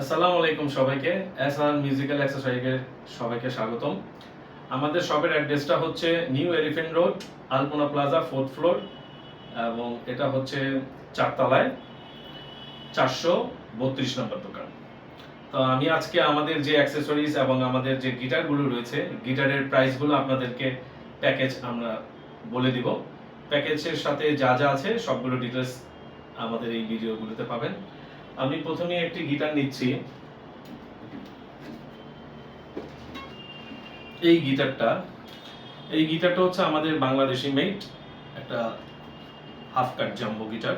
আসসালামু আলাইকুম সবাইকে। এসআন মিউজিক্যাল অ্যাক্সেসরিজের সবাইকে স্বাগতম। আমাদের শপের অ্যাড্রেসটা হচ্ছে নিউ এলিফ্যান্ট রোড, আলপনা প্লাজা, 4th ফ্লোর, এবং এটা হচ্ছে চারতলায় 432 নম্বর দোকান। তো আমি আজকে আমাদের যে অ্যাক্সেসরিজ এবং আমাদের যে গিটারগুলো রয়েছে, গিটারের প্রাইসগুলো আপনাদেরকে প্যাকেজ আমরা বলে দিব। প্যাকেজের সাথে যা যা আছে সবগুলো ডিটেলস আমাদের এই ভিডিওগুলোতে পাবেন। আমি প্রথমে একটি গিটার নিচ্ছি। এই গিটারটা হচ্ছে আমাদের বাংলাদেশি মেড একটা হাফ কাট জাম্বো গিটার।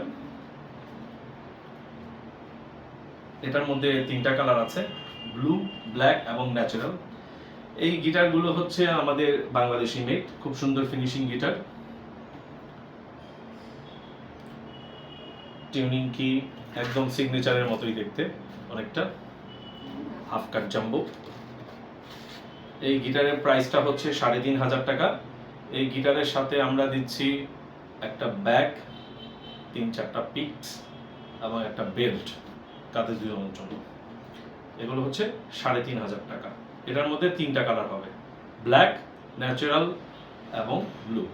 এটার মধ্যে 3টা কালার আছে, ব্লু, ব্ল্যাক এবং ন্যাচারাল। এই গিটারগুলো হচ্ছে আমাদের বাংলাদেশি মেড, খুব সুন্দর ফিনিশিং গিটার। টিউনিং কি একদম সিগনেচারের মতোই দেখতে, অনেকটা হাফ কাট জাম্বো। এই গিটারের প্রাইসটা হচ্ছে 3,500 টাকা। এই গিটারের সাথে আমরা দিচ্ছি একটা ব্যাগ, 3-4টা পিকস এবং একটা বেল্ট কাঁধে ঝুলানোর জন্য। এগুলো হচ্ছে 3,500 টাকা। এটার মধ্যে 3টা কালার হবে, ব্ল্যাক, ন্যাচারাল এবং ব্লু।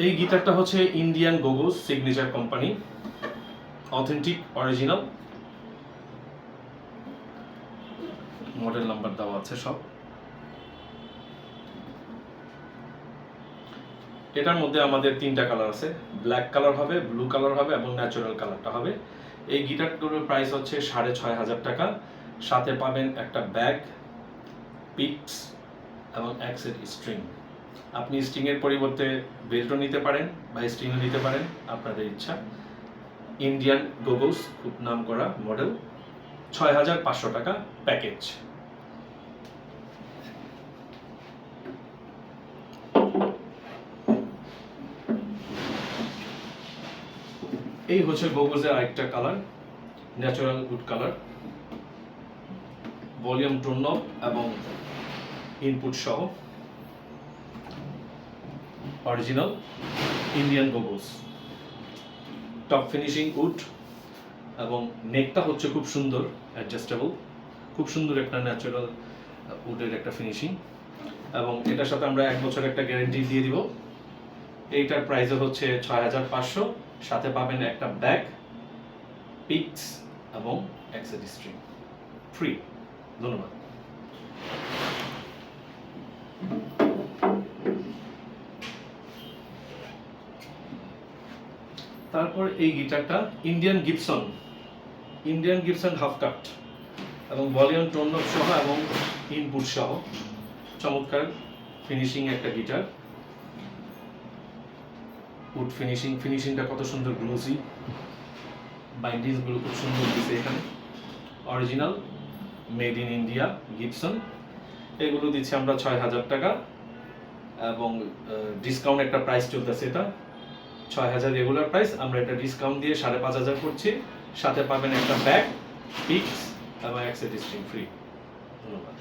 এই গিটারটা হচ্ছে Indian Gogos signature company, authentic original, model number দেওয়া আছে সব। এটার মধ্যে আমাদের 3টা কালার আছে, ব্ল্যাক কালার হবে, ব্লু কালার হবে এবং ন্যাচারাল কালারটা হবে। এই গিটারগুলোর প্রাইস হচ্ছে 6,500 টাকা। সাথে পাবেন একটা ব্যাগ, পিকস এবং এক সেট স্ট্রিং। আপনি স্ট্রিংয়ের পরিবর্তে বেল্টও নিতে পারেন বা স্ট্রিংও নিতে পারেন, আপনাদের ইচ্ছা। ইন্ডিয়ান গোগোস, খুব নাম করা মডেল। 6,500 টাকা প্যাকেজ। এই হচ্ছে গোগোসের আরেকটা colour, natural wood colour, volume tone knob এবং ইনপুট সহ, original Indian Gogos. Top finishing wood এবং নেকটা হচ্ছে খুব সুন্দর অ্যাডজাস্টেবল, খুব সুন্দর একটা ন্যাচারাল উডের একটা ফিনিশিং। এবং এটার সাথে আমরা 1 বছর একটা গ্যারেন্টি দিয়ে দিব। এইটার প্রাইস হচ্ছে 6,500। সাথে পাবেন একটা ব্যাগ, পিকস এবং এক সেট স্ট্রিং ফ্রি। ধন্যবাদ। তারপর এই গিটারটা ইন্ডিয়ান গিবসন হাফ কাট এবং ভলিউম টোন নব সহ এবং ইনপুট সহ, চমৎকার ফিনিশিং একটা গিটার। উড ফিনিশিংটা কত সুন্দর, গ্লোসি, বাইন্ডিংসগুলো খুব সুন্দর দিয়েছে এখানে। Original made in India Gibson. এগুলো দিচ্ছি আমরা 6,000 টাকা এবং ডিসকাউন্ট একটা প্রাইস চলতেছে। এটা 6,000 রেগুলার প্রাইস, আমরা এটা ডিসকাউন্ট দিয়ে 5,500 করছি। সাথে পাবেন একটা ব্যাগ, পিকস এবং এক সেট স্ট্রিং ফ্রি। ধন্যবাদ।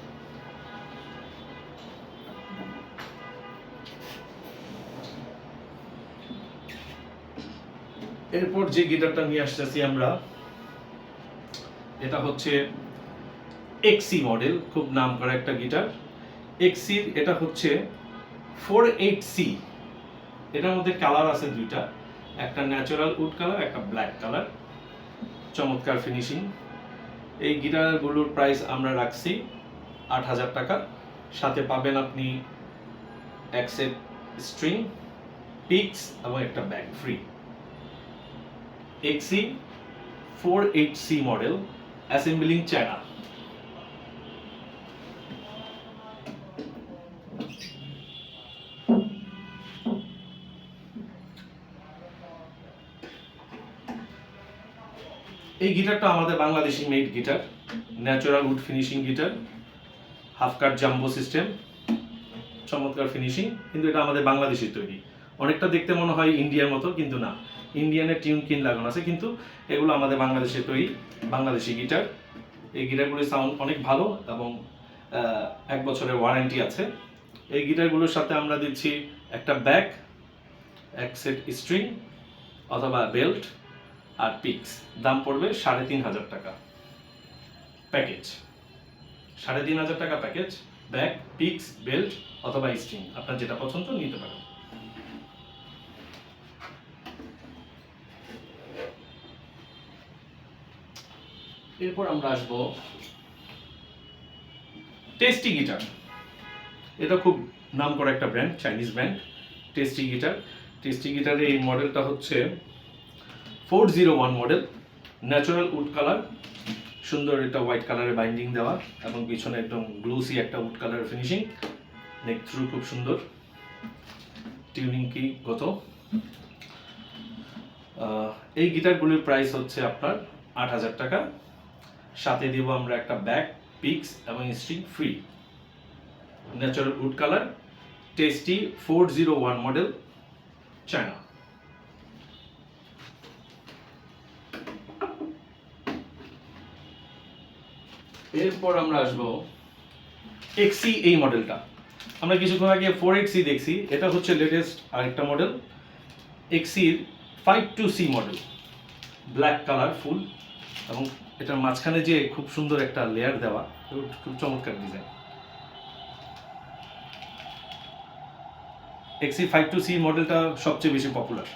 এরপর যে গিটারটা নিয়ে আসতেছি আমরা, এটা হচ্ছে এক্সি মডেল, খুব নাম করা একটা গিটার। এক্সির এটা হচ্ছে 48C। এটার মধ্যে কালার আছে 2টা, একটা ন্যাচারাল উড কালার, একটা ব্ল্যাক কালার। চমৎকার ফিনিশিং। এই গিটারগুলোর প্রাইস আমরা রাখছি 8,000 টাকা। সাথে পাবেন আপনি এক সেট স্ট্রিং, পিকস এবং একটা ব্যাগ ফ্রি। এক্সি 48C মডেল, অ্যাসেম্বলিং চায়না। এই গিটারটা আমাদের Bangladeshi made guitar, natural wood finishing guitar, half cut jumbo system, চমৎকার ফিনিশিং। কিন্তু এটা আমাদের বাংলাদেশি তৈরি। অনেকটা দেখতে মনে হয় ইন্ডিয়ার মতো, কিন্তু না, ইন্ডিয়ানের টিউন কিন লাগানো আছে, কিন্তু এগুলো আমাদের বাংলাদেশে তৈরি, বাংলাদেশি গিটার। এই গিটারগুলির সাউন্ড অনেক ভালো এবং 1 বছরের ওয়ারেন্টি আছে। এই গিটারগুলোর সাথে আমরা দিচ্ছি একটা ব্যাগ, এক সেট স্ট্রিং অথবা বেল্ট আর পিক্স। দাম পড়বে 3,500 টাকা প্যাকেজ। 3,500 টাকা প্যাকেজ, ব্যাগ, পিক্স, বেল্ট অথবা স্ট্রিং, আপনার যেটা পছন্দ নিতে পারেন। এরপর আমরা আসবো টেস্টি গিটার। এটা খুব নাম করা একটা brand, Chinese brand, tasty guitar. Tasty গিটারের এই মডেলটা হচ্ছে 401 মডেল, ন্যাচারাল উড কালার, সুন্দর একটা হোয়াইট কালারের বাইন্ডিং দেওয়া এবং পিছনে একদম গ্লুসি একটা would colour finishing, neck through খুব সুন্দর, টিউনিং কি গত। এই গিটারগুলির প্রাইস হচ্ছে আপনার 8,000 টাকা। সাথে দিব আমরা একটা ব্যাগ, পিক্স এবং string free. Natural wood colour, tasty 401 model, China. এরপর আমরা আসবো এক্সি, এই মডেলটা আমরা কিছুক্ষণ আগে 4XC দেখছি, এটা হচ্ছে লেটেস্ট আরেকটা মডেল, এক্সির 52C model, black colour full এবং এটার মাঝখানে যে খুব সুন্দর একটা লেয়ার দেওয়া, খুব চমৎকার ডিজাইন। এক্সি 52C মডেলটা সবচেয়ে বেশি পপুলার।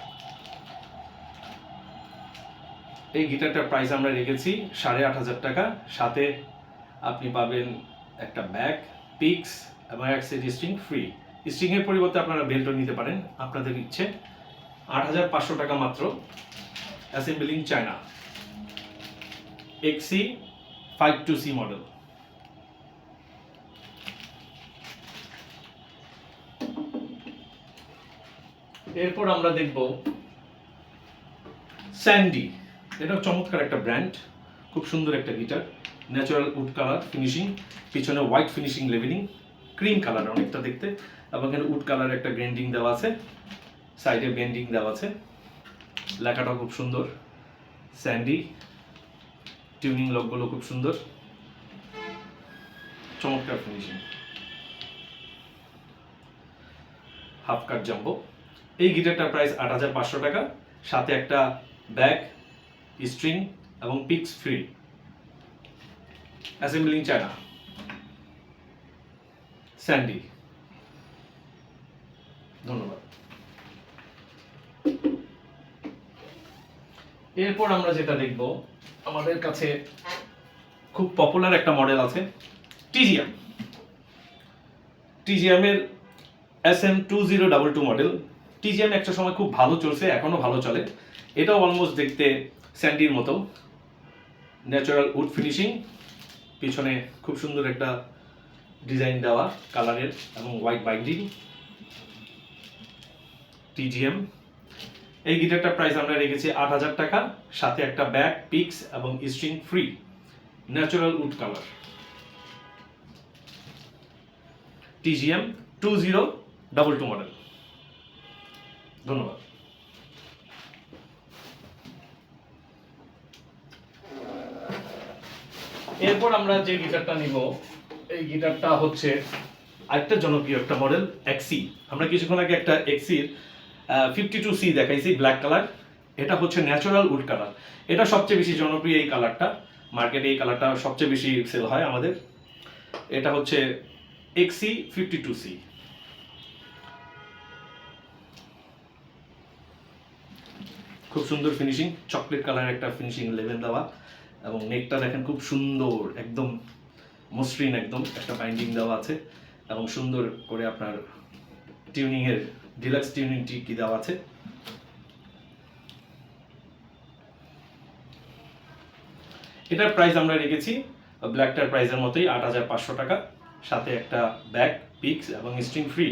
এই গিটারটার প্রাইস আমরা রেখেছি 8,500 টাকা। সাথে আপনি পাবেন একটা ব্যাগ, পিক্স এবং এক সেট স্ট্রিং ফ্রি। স্ট্রিংয়ের পরিবর্তে আপনারা বেল্টও নিতে পারেন, আপনাদের ইচ্ছে। 8,500 টাকা মাত্র, অ্যাসেম্বলিং চায়না, এক্সি 52C মডেল। এরপর আমরা দেখব স্যান্ডি। এটা চমৎকার একটা ব্র্যান্ড, খুব সুন্দর একটা guitar, natural wood colour finishing, পিছনে white finishing leveling, cream colour অনেকটা দেখতে, এবং এখানে উড কালার একটা গ্রেন্ডিং দেওয়া আছে, সাইডে বেন্ডিং দেওয়া আছে, লেখাটা খুব সুন্দর, স্যান্ডি। টিউনিং লকগুলো খুব সুন্দর, চমৎকার ফিনিশিং, হাফ কাট জাম্বো। এই গিটারটার প্রাইস 8,500 টাকা। সাথে একটা ব্যাগ, স্ট্রিং এবং pix free, assembling China, Sandy. ধন্যবাদ। এরপর আমরা যেটা দেখব, আমাদের কাছে খুব পপুলার একটা মডেল আছে, টিজিএম। টিজিএমের SM2022 model. টিজিএম একটা সময় খুব ভালো চলছে, এখনো ভালো চলে। এটাও অলমোস্ট দেখতে স্যান্ডির মতো, ন্যাচারাল উড ফিনিশিং, পিছনে খুব সুন্দর একটা ডিজাইন দেওয়া কালারের এবং হোয়াইট বাইন্ডিং। টিজিএম। এই গিটারটার প্রাইস আমরা রেখেছি 8,000 টাকা। সাথে একটা ব্যাগ, পিক্স এবং string free, natural wood colour, TGM 2022 model. ধন্যবাদ। এরপর আমরা যে গিটারটা নিব, এই গিটারটা হচ্ছে আরেকটা জনপ্রিয় একটা মডেল, এক্সি। আমরা কিছুক্ষণ আগে একটা এক্সির 52C দেখাইছি, ব্ল্যাক কালার। এটা হচ্ছে ন্যাচারাল উড কালার। এটা সবচেয়ে বেশি জনপ্রিয় এই কালারটা, মার্কেটে এই কালারটা সবচেয়ে বেশি সেল হয় আমাদের। এটা হচ্ছে এক্সি 52C। খুব সুন্দর ফিনিশিং, চকলেট কালার একটা ফিনিশিং লেভেল দেওয়া, এবং নেকটা দেখেন খুব সুন্দর, একদম মসৃণ, একদম একটা বাইন্ডিং দেওয়া আছে, এবং সুন্দর করে আপনার টিউনিং এর ডিলাক্স টিউনিং কি দেওয়া আছে। এটার প্রাইস আমরা রেখেছি ব্ল্যাকটার প্রাইসের মতোই 8,500 টাকা। সাথে একটা ব্যাগ, পিক্স এবং স্ট্রিং ফ্রি।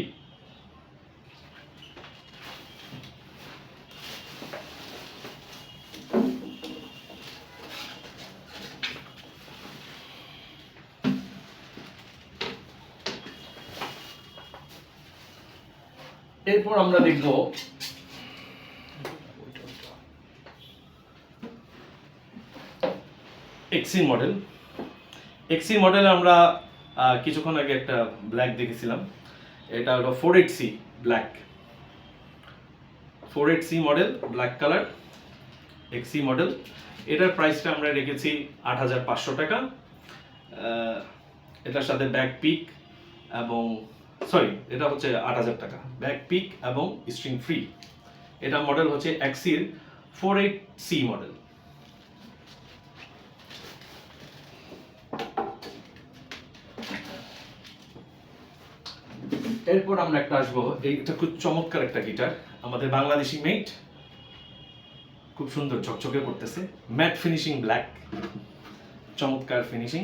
এরপর আমরা দেখব এক্সি মডেল। এক্সি মডেলে আমরা কিছুক্ষণ আগে একটা ব্ল্যাক দেখেছিলাম। এটা হলো 48C black, 48C model, black colour, এক্সি মডেল। এটার প্রাইসটা আমরা রেখেছি 8,500 টাকা। এটার সাথে ব্যাক পিক এবং এটা হচ্ছে 8,000 টাকা, ব্যাক পিক এবং স্ট্রিং ফ্রি। এটা মডেল হচ্ছে এক্সির 48C মডেল। এরপর আমরা একটা আসবো, এইটা খুব চমৎকার একটা গিটার, আমাদের বাংলাদেশি মেড, খুব সুন্দর ঝকঝকে করতেছে, ম্যাট ফিনিশিং ব্ল্যাক, চমৎকার ফিনিশিং,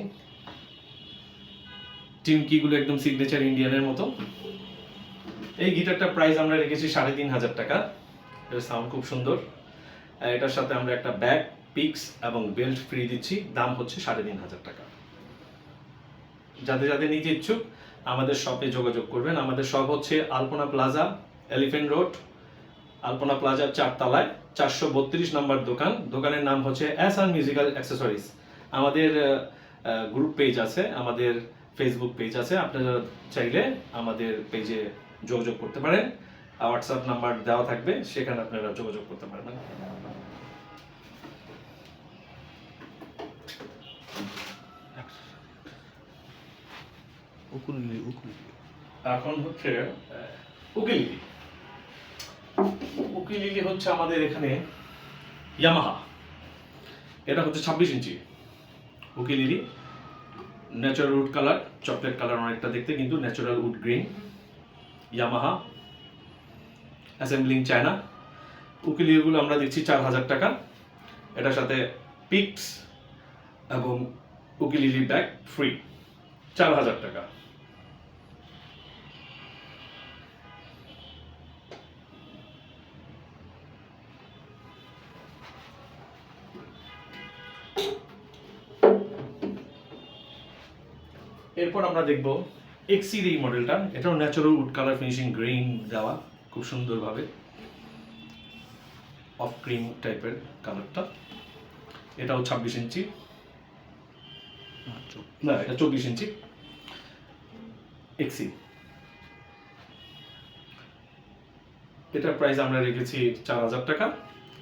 টিমকিগুলো একদম সিগনেচার ইন্ডিয়ানের মতো। এই গিটারটার প্রাইস আমরা রেখেছি 3,500 টাকা। এর সাউন্ড খুব সুন্দর। এটার সাথে আমরা একটা ব্যাক, পিক্স এবং বেল্ট ফ্রি দিচ্ছি, দাম হচ্ছে 3,500 টাকা। যাদের যাদের নিতে ইচ্ছুক আমাদের শপে যোগাযোগ করবেন। আমাদের শপ হচ্ছে আলপনা প্লাজা, এলিফ্যান্ট রোড, আলপনা প্লাজার 4 তলায় 432 নম্বর দোকান। দোকানের নাম হচ্ছে SR মিউজিক্যাল অ্যাক্সেসরিজ। আমাদের গ্রুপ পেজ আছে, আমাদের ফেসবুক পেজ আছে, আপনারা চাইলে আমাদের পেজে যোগাযোগ করতে পারেন। হোয়াটসঅ্যাপ নাম্বার দেওয়া থাকবে, সেখানে আপনারা যোগাযোগ করতে পারবেন। এখন হচ্ছে উকিলিলি। উকিলিলি হচ্ছে আমাদের এখানে ইয়ামাহা, এটা হচ্ছে 26 inch ukulele, natural wood colour, chocolate colour অনেকটা দেখতে, কিন্তু natural wood green, Yamaha, assembling China. উকিলিগুলো আমরা দিচ্ছি 4,000 টাকা। এটার সাথে পিক্স এবং উকিলিলি ব্যাগ ফ্রি, 4,000 টাকা। এরপর আমরা দেখব এক্সির এই মডেলটা, এটাও natural wood colour finishing, green দেওয়া খুব সুন্দরভাবে, অফ ক্রিম টাইপের কালারটা। এটাও 26 ইঞ্চি, না এটা 24 ইঞ্চি এক্সি। এটার প্রাইস আমরা রেখেছি 4,000 টাকা,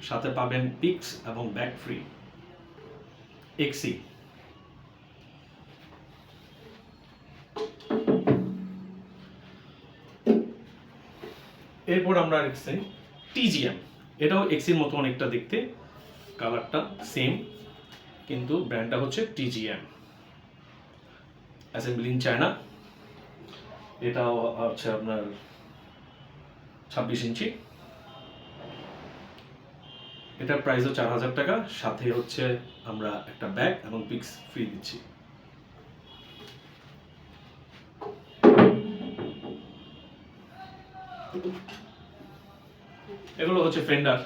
সাথে পাবেন পিক্স এবং ব্যাক ফ্রি। এক্সি। এরপর আমরা রেখেছি টিজিএম, এটাও এক্সির মতো অনেকটা দেখতে, কালারটা সেম, কিন্তু ব্র্যান্ডটা হচ্ছে টিজিএম, অ্যাসেম্বলিং চায়না। এটাও হচ্ছে আপনার 26 ইঞ্চি। এটার প্রাইসও 4,000 টাকা, সাথে হচ্ছে আমরা একটা ব্যাগ এবং পিক্স ফ্রি দিচ্ছি। এগুলো হচ্ছে ফেন্ডার,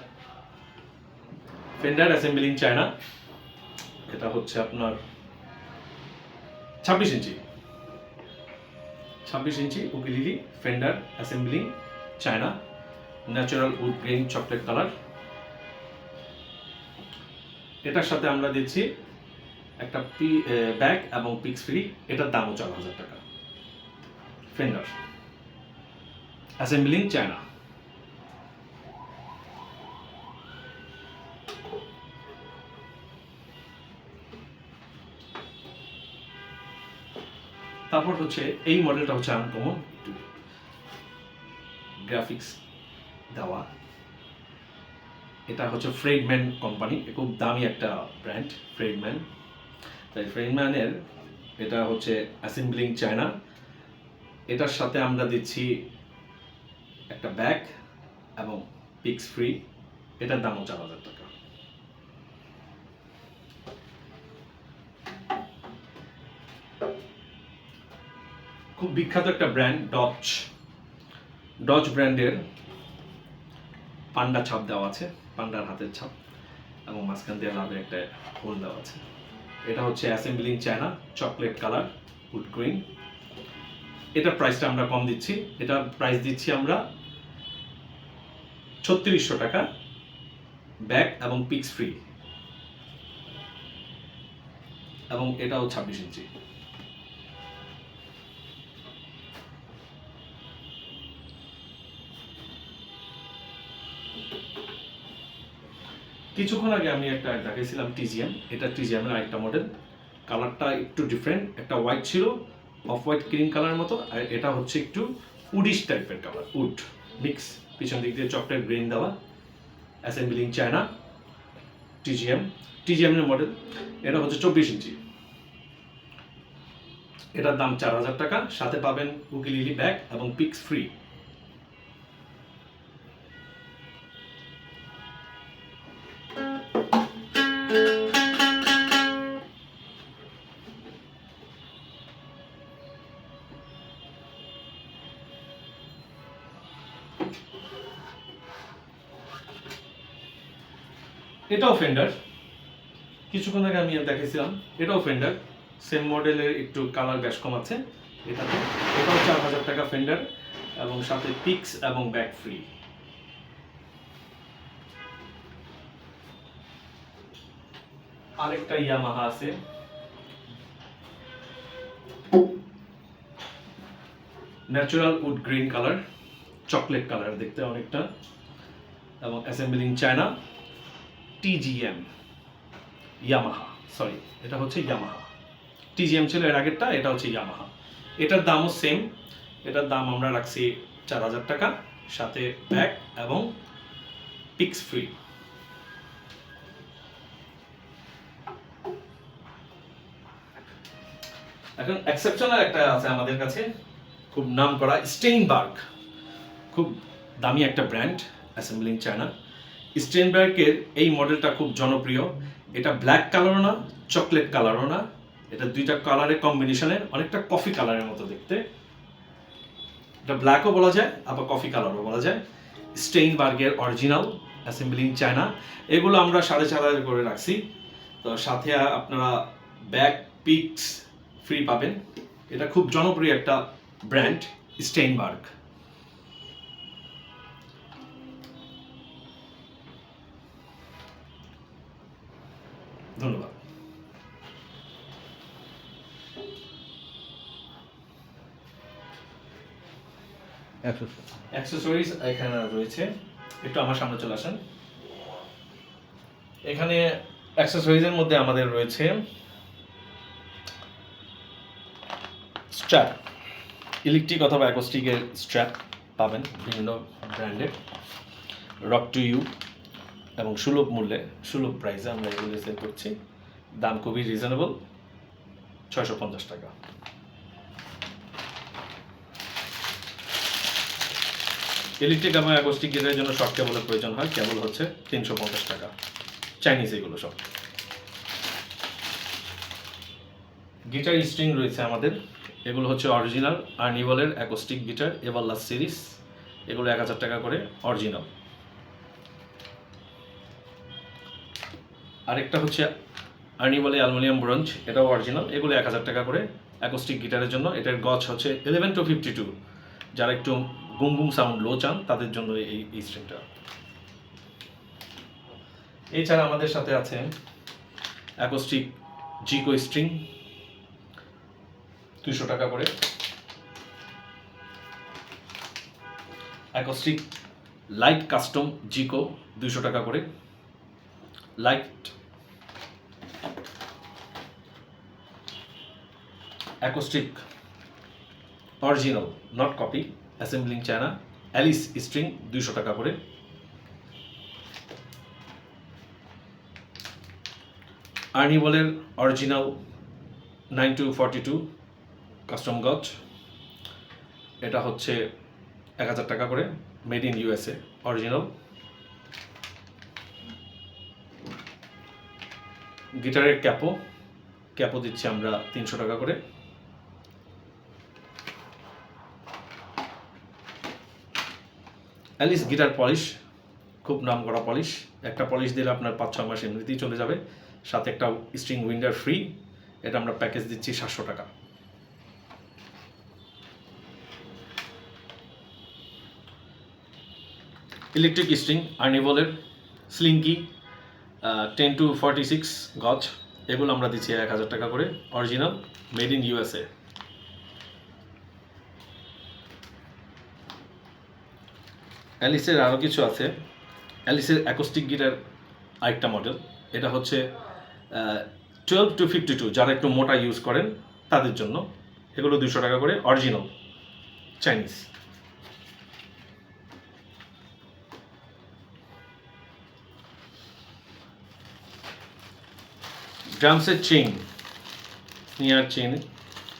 অ্যাসেম্বলিং চায়না। এটা হচ্ছে আপনার 26 inch, ukulele, Fender, assembling China, natural wood green chocolate colour. এটার সাথে আমরা দিচ্ছি একটা ব্যাগ এবং পিক্স ফ্রি, এটার দামও 4,000 টাকা। Fender, assembling China. তারপর হচ্ছে এই মডেলটা হচ্ছে আনকমন, গ্রাফিক্স দেওয়া। এটা হচ্ছে ফ্রেডম্যান কোম্পানি, খুব দামি একটা ব্র্যান্ড ফ্রেডম্যান। তাই ফ্রেডম্যানের এটা হচ্ছে অ্যাসেম্বলিং চায়না। এটার সাথে আমরা দিচ্ছি একটা ব্যাগ এবং পিক্স ফ্রি, এটার দামও 4,000 টাকা। খুব বিখ্যাত একটা ব্র্যান্ড ডচ ব্র্যান্ডের পান্ডা ছাপ দেওয়া আছে, পান্ডার হাতের ছাপ, এবং মাঝখান দিয়ে লাভে একটা হোল দেওয়া আছে। এটা হচ্ছে assembling China, chocolate colour, wood green. এটার প্রাইসটা আমরা কম দিচ্ছি, এটা প্রাইস দিচ্ছি আমরা 3,600 টাকা, ব্যাগ এবং পিক্স ফ্রি, এবং এটাও 26 ইঞ্চি। কিছুক্ষণ আগে আমি একটা দেখাইছিলাম টিজিএম, এটা টিজিএমের আরেকটা মডেল। কালারটা একটু ডিফারেন্ট, একটা হোয়াইট ছিল, অফ হোয়াইট ক্রিম কালারের মতো, আর এটা হচ্ছে একটু উডিশ টাইপের কালার, উড মিক্স, পিছন দিক দিয়ে চকলেট গ্রিন দেওয়া, অ্যাসেম্বলিং চায়না, টিজিএম এর মডেল। এটা হচ্ছে 24 ইঞ্চি। এটার দাম 4000 টাকা, সাথে পাবেন উকিলিলি ব্যাগ এবং পিক্স ফ্রি। এটাও ফেন্ডার, কিছুক্ষণ আগে আমি দেখেছিলাম, এটাও ফেন্ডার, সেম মডেলের, একটু কালার ব্যাস কম আছে এটাতে। এটাও 4000 টাকা ফেন্ডার, এবং সাথে পিক্স এবং ব্যাগ ফ্রি। আরেকটা ইয়ামাহা আছে, natural wood green colour, chocolate colour দেখতে অনেকটা, এবং assembling China, TGM Yamaha, sorry এটা হচ্ছে ইয়ামাহা। টিজিএম ছিল এর আগেরটা, এটা হচ্ছে ইয়ামাহা। এটার দামও সেম, এটার দাম আমরা রাখছি 4000 টাকা, সাথে ব্যাগ এবং পিক্স ফ্রি। এখন এক্সেপশনাল একটা আছে আমাদের কাছে, খুব নাম করা স্টেইনবার্গ, খুব দামি একটা ব্র্যান্ড, অ্যাসেম্বলিং চায়না। স্টেইনবার্গের এই মডেলটা খুব জনপ্রিয়। এটা ব্ল্যাক কালারও না, চকলেট কালারও না, এটা দুইটা কালারের কম্বিনেশনে, অনেকটা কফি কালারের মতো দেখতে। এটা ব্ল্যাকও বলা যায়, আবার কফি কালারও বলা যায়। স্টেইনবার্গের অরিজিনাল, অ্যাসেম্বলিং চায়না। এগুলো আমরা 4500 করে রাখছি। তো সাথে আপনারা ব্যাগ পিক্স ফ্রি পাবেন। এটা খুব জনপ্রিয় একটা ব্র্যান্ড, স্টেইনবার্গ। ধন্যবাদ। অ্যাক্সেসরিজ এখানে রয়েছে, একটু আমার সামনে চলে আসেন। এখানে অ্যাক্সেসরিজের মধ্যে আমাদের রয়েছে স্ট্র্যাপ, ইলেকট্রিক অথবা অ্যাকোস্টিকের স্ট্র্যাপ পাবেন বিভিন্ন ব্র্যান্ডের, রক টু ইউ, এবং সুলভ মূল্যে, সুলভ প্রাইসে আমরা এগুলো সেল করছি। দাম খুবই রিজনেবল, 650 টাকা। ইলেকট্রিক এবং অ্যাকোস্টিক গিটারের জন্য শর্ট কেবলের প্রয়োজন হয়, কেবল হচ্ছে 350 টাকা, চাইনিজ এগুলো সব। গিটার স্ট্রিং রয়েছে আমাদের, এগুলো হচ্ছে অরিজিনাল আর্নিভলের অ্যাকোস্টিক গিটার এভারলাস্ট সিরিজ, এগুলো 1000 টাকা করে অরিজিনাল। আরেকটা হচ্ছে আর্নিভলে অ্যালুমিনিয়াম ব্রঞ্জ, এটাও অরিজিনাল, এগুলো 1000 টাকা করে অ্যাকোস্টিক গিটারের জন্য। এটার গজ হচ্ছে 11 to 52, যারা একটু গুম গুম সাউন্ড লো চান তাদের জন্য এই স্ট্রিংটা। এছাড়া আমাদের সাথে আছে অ্যাকোস্টিক জিকো স্ট্রিং, 200 টাকা করে। অ্যাকোস্টিক লাইট কাস্টম জিকো, 200 টাকা করে light. Acoustic original not copy, assembling China, Alice string, 200 টাকা করে। আর্নিভলের অরিজিনাল 9 to 42 কাস্টম গজ, এটা হচ্ছে 1000 টাকা করে, মেড ইন ইউএসএ, অরিজিনাল। গিটারের ক্যাপো দিচ্ছি আমরা 300 টাকা করে। অ্যালিস গিটার পলিশ, খুব নাম করা পলিশ, একটা পলিশ দিলে আপনার 5-6 মাস এমনিতেই চলে যাবে, সাথে একটা স্ট্রিং উইন্ডার ফ্রি। এটা আমরা প্যাকেজ দিচ্ছি 700 টাকা। ইলেকট্রিক স্ট্রিং আর্নিভলের স্লিঙ্কি, 10 to 46 গজ, এগুলো আমরা দিচ্ছি 1000 টাকা করে, অরিজিনাল, মেড ইন ইউএসএ। অ্যালিসের আরও কিছু আছে, অ্যালিসের অ্যাকোস্টিক গিটার আরেকটা মডেল। এটা হচ্ছে 12-52, যারা একটু মোটা ইউজ করেন তাদের জন্য। এগুলো 200 টাকা করে, অরিজিনাল চাইনিজ। ড্রামসের চেইন, নিয়ার চেইন,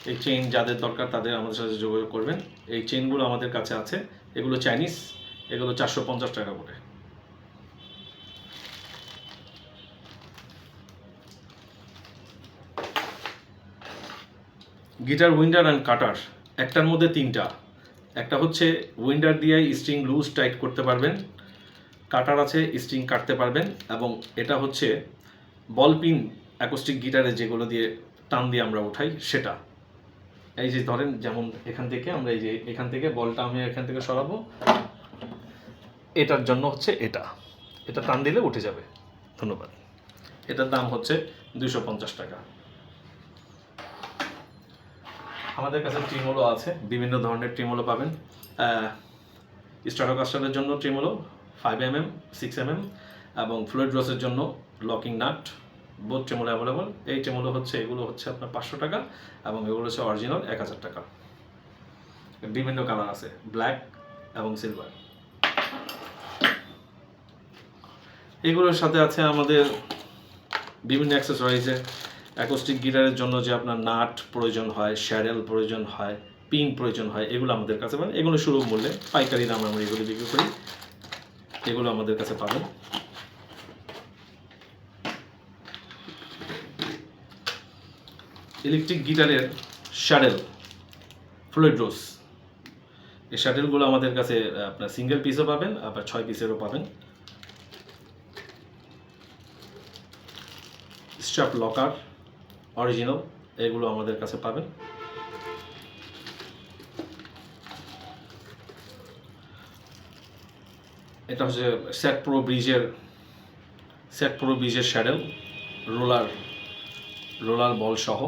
এই চেইন যাদের দরকার তাদের আমাদের সাথে যোগাযোগ করবেন। এই চেইনগুলো আমাদের কাছে আছে, এগুলো চাইনিজ, এগুলো 450 টাকা করে। গিটার উইন্ডার অ্যান্ড কাটার, একটার মধ্যে 3টা। একটা হচ্ছে উইন্ডার দিয়ে স্ট্রিং লুজ টাইট করতে পারবেন, কাটার আছে স্ট্রিং কাটতে পারবেন, এবং এটা হচ্ছে বল পিন অ্যাকোস্টিক গিটারে যেগুলো দিয়ে টান দিয়ে আমরা উঠাই সেটা। এই যে ধরেন, যেমন এখান থেকে আমরা এই যে এখান থেকে বলটা আমি এখান থেকে সরাবো, এটার জন্য হচ্ছে এটা টান দিলে উঠে যাবে। ধন্যবাদ। এটার দাম হচ্ছে 250 টাকা। আমাদের কাছে ট্রিমোলো আছে, বিভিন্ন ধরনের ট্রিমোলো পাবেন। স্ট্রাটোকাস্টারের জন্য ট্রিমোলো 5mm, 6mm, এবং ফ্লুইড রোসের জন্য লকিং নাট, বোথ ট্রিমোলো অ্যাভেলেবল। এই ট্রিমোলো হচ্ছে, এগুলো হচ্ছে আপনার 500 টাকা, এবং এগুলো হচ্ছে অরিজিনাল 1000 টাকা। বিভিন্ন কালার আছে, ব্ল্যাক এবং সিলভার। এগুলোর সাথে আছে আমাদের বিভিন্ন অ্যাক্সেসরিজে। অ্যাকোস্টিক গিটারের জন্য যে আপনার নাট প্রয়োজন হয়, শ্যাডেল প্রয়োজন হয়, পিন প্রয়োজন হয়, এগুলো আমাদের কাছে পাবেন। এগুলো সুলভ মূল্যে, পাইকারি দাম আমরা এগুলো বিক্রি করি, এগুলো আমাদের কাছে পাবেন। ইলেকট্রিক গিটারের শ্যাডেল, ফ্লুইড রোস, এই শ্যাডেলগুলো আমাদের কাছে আপনার সিঙ্গেল পিসও পাবেন, আবার 6 পিসেরও পাবেন। স্ট্র্যাপ লকার অরিজিনাল, এগুলো আমাদের কাছে পাবেন। এটা হচ্ছে সেট প্রো ব্রিজের শ্যাডেল, রোলার বল সহ,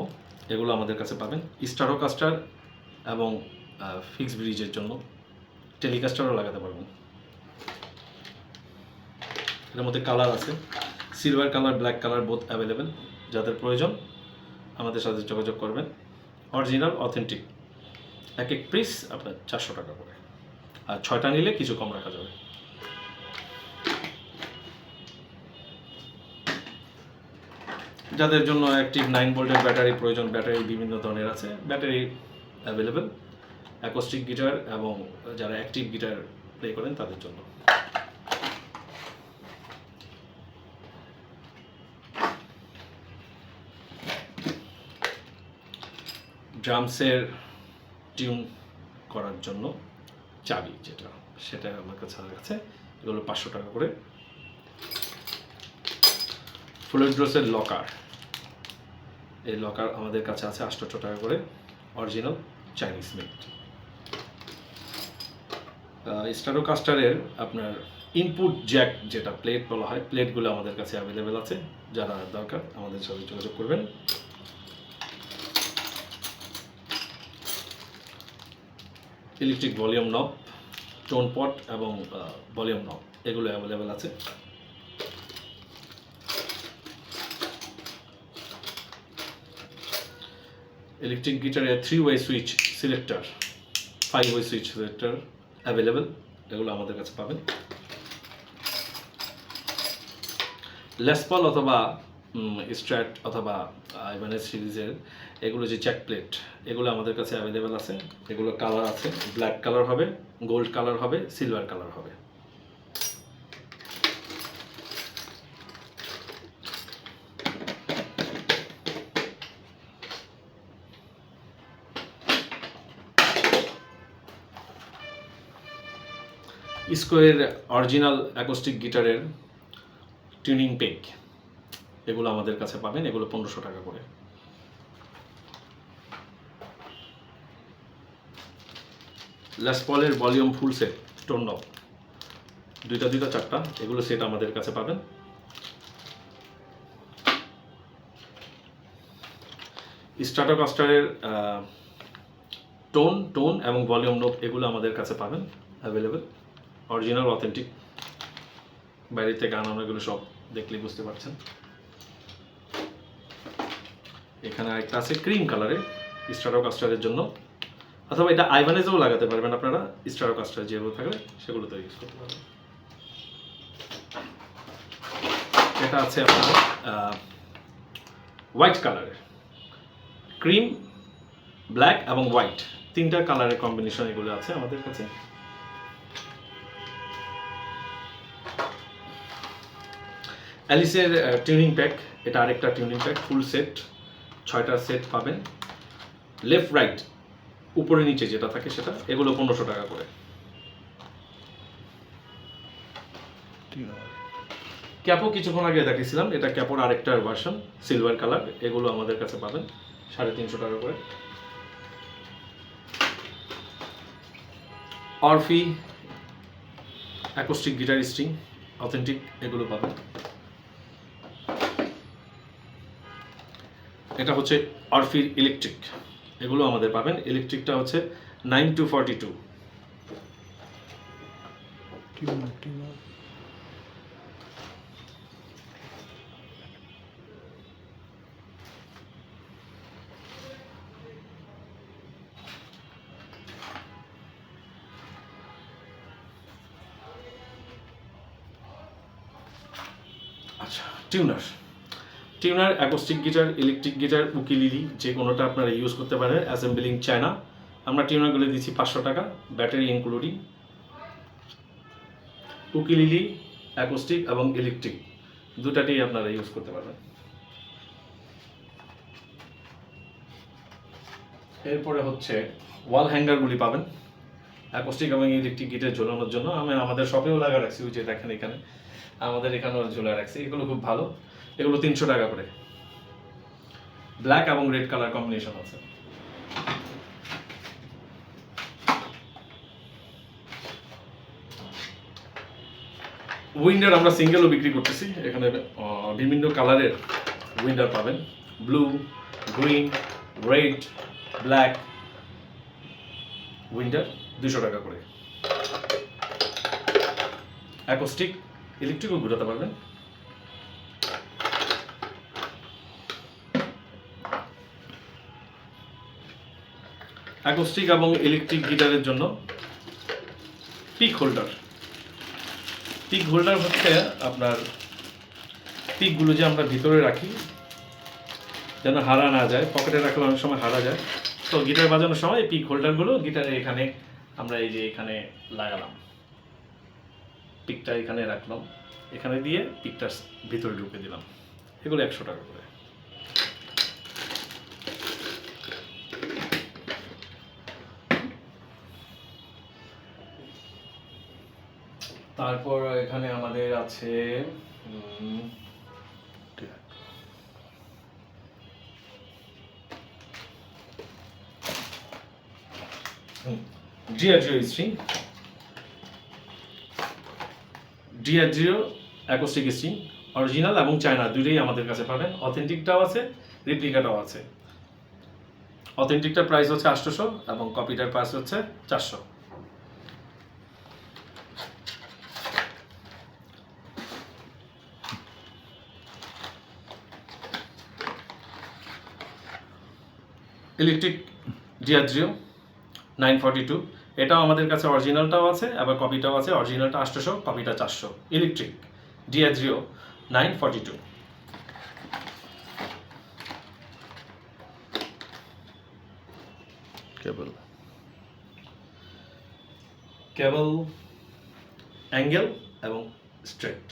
এগুলো আমাদের কাছে পাবেন। স্ট্রাটোকাস্টার এবং ফিক্স ব্রিজের জন্য টেলিকাস্টারও লাগাতে পারবেন। এর মধ্যে কালার আছে, silver colour, black colour, both available. যাদের প্রয়োজন আমাদের সাথে যোগাযোগ করবেন। অরিজিনাল অথেন্টিক, এক এক পিস আপনার 400 টাকা করে, আর 6টা নিলে কিছু কম রাখা যাবে। যাদের জন্য অ্যাক্টিভ 9 ভোল্টের ব্যাটারি প্রয়োজন, ব্যাটারি বিভিন্ন ধরনের আছে, ব্যাটারি অ্যাভেলেবেল অ্যাকোস্টিক গিটার এবং যারা অ্যাক্টিভ গিটার প্লে করেন তাদের জন্য। ড্রামসের টিউন করার জন্য চাবি সেটা আমার কাছে আছে, এগুলো 500 টাকা করে। ফ্লুইড রোসের লকার, এই লকার আমাদের কাছে আছে 800 টাকা করে, অরিজিনাল চাইনিজ মেড। স্ট্রাটোকাস্টারের আপনার ইনপুট জ্যাক, যেটা প্লেট বলা হয়, প্লেটগুলো আমাদের কাছে অ্যাভেলেবেল আছে, যারা দরকার আমাদের সাথে যোগাযোগ করবেন। ইলেকট্রিক ভলিউম নব, টোন পট এবং ভলিউম নব, এগুলো অ্যাভেলেবেল আছে। ইলেকট্রিক গিটারের 3-way switch selector, 5-way switch selector available, এগুলো আমাদের কাছে পাবেন। লেসপল অথবা স্ট্র্যাট অথবা ইভানেস সিরিজের এগুলো যে জ্যাক প্লেট, এগুলো আমাদের কাছে অ্যাভেলেবেল আছে। এগুলো কালার আছে, ব্ল্যাক কালার হবে, গোল্ড কালার হবে, সিলভার কালার হবে। স্কোয়ারের অরিজিনাল অ্যাকোস্টিক গিটারের টিউনিং পেক, এগুলো আমাদের কাছে পাবেন, এগুলো 1500 টাকা করে। লেসপলের ভলিউম ফুল সেট, টোন নব, 2টা 4টা, এগুলো সেট আমাদের কাছে পাবেন। স্ট্রাটোকাস্টারের টোন এবং ভলিউম নব, এগুলো আমাদের কাছে পাবেন অ্যাভেলেবেল, অরিজিনাল অথেন্টিক, বাইরে থেকে আনানো, এগুলো সব দেখলে বুঝতে পারছেন। এখানে আরেকটা আছে ক্রিম কালারে স্ট্রাটোকাস্টারের জন্য, অথবা এটা আইভানেজেও লাগাতে পারবেন আপনারা, স্ট্রাটোকাস্টার যেগুলো থাকবে সেগুলোতে ইউজ করতে পারবেন। এটা আছে আপনার হোয়াইট কালারের, ক্রিম, ব্ল্যাক এবং হোয়াইট তিনটা কালারের কম্বিনেশন এগুলো আছে আমাদের কাছে। অ্যালিসের টিউনিং প্যাক, এটা আরেকটা টিউনিং প্যাক, ফুল সেট 6টা সেট পাবেন, লেফট রাইট উপরে নিচে যেটা থাকে সেটা, এগুলো 1500 টাকা করে। ক্যাপও কিছুক্ষণ আগে দেখিয়েছিলাম, এটা ক্যাপোর আরেকটা ভার্সন সিলভার কালার, এগুলো আমাদের কাছে পাবেন 350 টাকা করে। অরফি অ্যাকোস্টিক গিটার স্ট্রিং অথেন্টিক, এগুলো পাবেন। এটা হচ্ছে অরফির ইলেকট্রিক, এগুলো আমাদের পাবেন। ইলেকট্রিকটা হচ্ছে 9242। আচ্ছা, tuner acoustic guitar, electric guitar, ukulele যে কোনোটা আপনারা ইউজ করতে পারেন। অ্যাসেম্বলিং চায়না, আমরা টিউনারগুলো দিচ্ছি 500 টাকা, ব্যাটারি ইনক্লুডিং। উকিলিলি অ্যাকোস্টিক এবং ইলেকট্রিক দুটাতেই আপনারা ইউজ করতে পারবেন। এরপরে হচ্ছে ওয়াল হ্যাঙ্গারগুলি পাবেন অ্যাকোস্টিক এবং ইলেকট্রিক গিটার ঝোলানোর জন্য। আমি আমাদের শপেও লাগা রাখছি, ওই যে দেখেন এখানে আমাদের এখানেও ঝোলা রাখছি, এগুলো খুব ভালো। এগুলো 300 টাকা করে, ব্ল্যাক এবং রেড কালার কম্বিনেশন আছে। উইন্ডার আমরা সিঙ্গেলও বিক্রি করতেছি, এখানে বিভিন্ন কালারের উইন্ডার পাবেন, blue, green, red, black winder 200 টাকা করে। অ্যাকোস্টিক ইলেকট্রিকও ঘুরাতে পারবেন। অ্যাকোস্টিক এবং ইলেকট্রিক গিটারের জন্য পিক হোল্ডার হচ্ছে আপনার পিকগুলো যে আমরা ভিতরে রাখি যেন হারা না যায়, পকেটে রাখলে অনেক সময় হারা যায়, তো গিটার বাজানোর সময় এই পিক হোল্ডারগুলো গিটারে এখানে আমরা এই যে এখানে লাগালাম, পিকটা এখানে রাখলাম, এখানে দিয়ে পিকটা ভিতরে ঢুকে দিলাম, এগুলো 100 টাকা করে। তারপর এখানে আমাদের আছে ডিআরজিও স্ট্রিং, ডিআরজিও অ্যাকোস্টিক স্ট্রিং, অরিজিনাল এবং চায়না দুটোই আমাদের কাছে পাবেন। অথেন্টিকটাও আছে, রেপ্লিকাটাও আছে। অথেন্টিকটার প্রাইস হচ্ছে 800 এবং কপিটার প্রাইস হচ্ছে 400। ইলেকট্রিক ডিআরজিও 942, এটাও আমাদের কাছে অরিজিনালটাও আছে, আবার কপিটাও আছে। অরিজিনালটা 800, কপিটা 400। ইলেকট্রিক ডিআরজিও 942। কেবল অ্যাঙ্গেল এবং স্ট্রেট,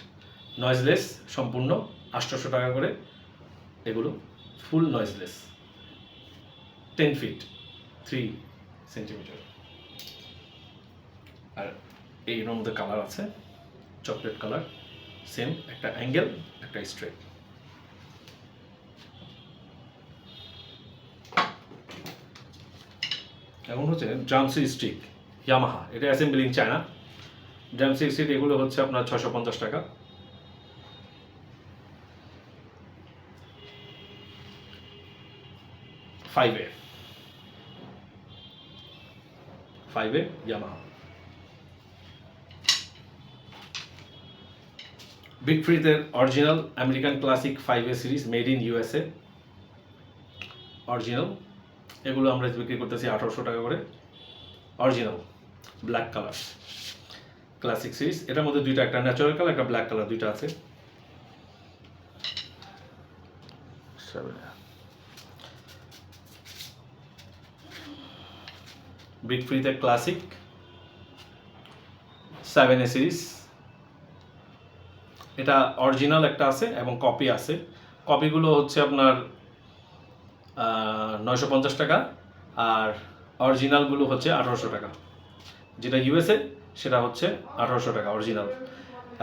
নয়েজলেস সম্পূর্ণ 800 টাকা করে। এগুলো ফুল নয়েজলেস, 10 ফিট 3 সেন্টিমিটার। আর এইর মধ্যে কালার আছে, চকলেট কালার, সেম একটা অ্যাঙ্গেল একটা স্ট্রেট। এখন হচ্ছে ড্রামসি স্টিক ইয়ামাহা, এটা অ্যাসেম্বলিং চায়না। ড্রামসি স্টিক এগুলো হচ্ছে আপনার 650 টাকা। ফাইভে ইয়ামাহা। বিগ ফ্রিজের original American classic 5A series made in USA original, এগুলো আমরা বিক্রি করতেছি 1800 টাকা করে। Original black colour classic series, এটার মধ্যে দুইটা, একটা ন্যাচারাল কালার একটা ব্ল্যাক কালার, দুইটা আছে। বিগ ফ্রিজের ক্লাসিক 7A সিরিজ, এটা অরিজিনাল একটা আছে এবং কপি আছে। কপিগুলো হচ্ছে আপনার 950 টাকা, আর অরিজিনালগুলো হচ্ছে 1800 টাকা। যেটা ইউএসএ সেটা হচ্ছে 1800 টাকা অরিজিনাল,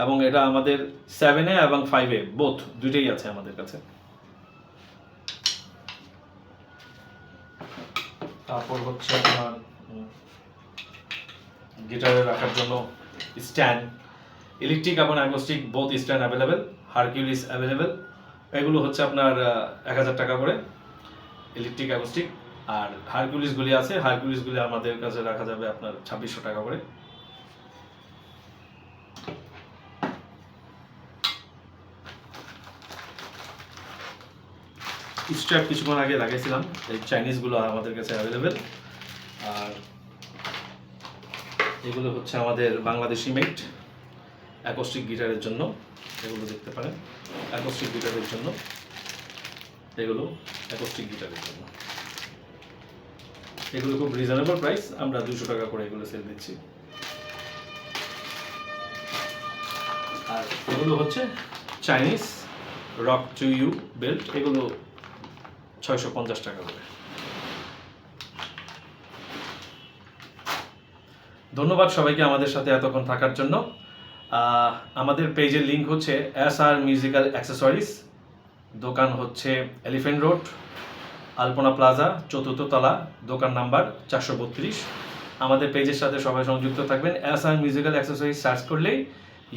এবং এটা আমাদের 7A এবং 5A বোথ দুইটাই আছে আমাদের কাছে। তারপর হচ্ছে আপনার গিটারে রাখার জন্য স্ট্যান্ড, ইলেকট্রিক এবং acoustic both stand available, Hercules available. এগুলো হচ্ছে আপনার 1000 টাকা করে ইলেকট্রিক অ্যাকোস্টিক, আর হারকিউলিসগুলি আছে, হারকিউলিসগুলি আমাদের কাছে রাখা যাবে আপনার 2600 টাকা করে। স্ট্র্যাপ কিছুক্ষণ আগে লাগাইছিলাম, এই চাইনিজগুলো আমাদের কাছে অ্যাভেলেবেল। আর এগুলো হচ্ছে আমাদের বাংলাদেশি মেড অ্যাকোস্টিক গিটারের জন্য, এগুলো দেখতে পারেন অ্যাকোস্টিক গিটারের জন্য, এগুলো অ্যাকোস্টিক গিটারের জন্য। এগুলো খুব রিজনেবল প্রাইস, আমরা 200 টাকা করে এগুলো সেল দিচ্ছি। আর এগুলো হচ্ছে Chinese rock to you belt, এগুলো 650 টাকা করে। ধন্যবাদ সবাইকে আমাদের সাথে এতক্ষণ থাকার জন্য। আমাদের পেজের লিঙ্ক হচ্ছে SR মিউজিক্যাল অ্যাক্সেসরিজ, দোকান হচ্ছে এলিফ্যান্ট রোড, আলপনা প্লাজা, 4th তলা, দোকান নাম্বার 432। আমাদের পেজের সাথে সবাই সংযুক্ত থাকবেন। SR মিউজিক্যাল অ্যাক্সেসরিজ সার্চ করলেই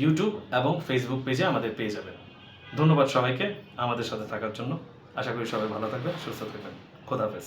ইউটিউব এবং ফেসবুক পেজে আমাদের পেয়ে যাবেন। ধন্যবাদ সবাইকে আমাদের সাথে থাকার জন্য। আশা করি সবাই ভালো থাকবেন, সুস্থ থাকবেন। খোদা হাফেজ।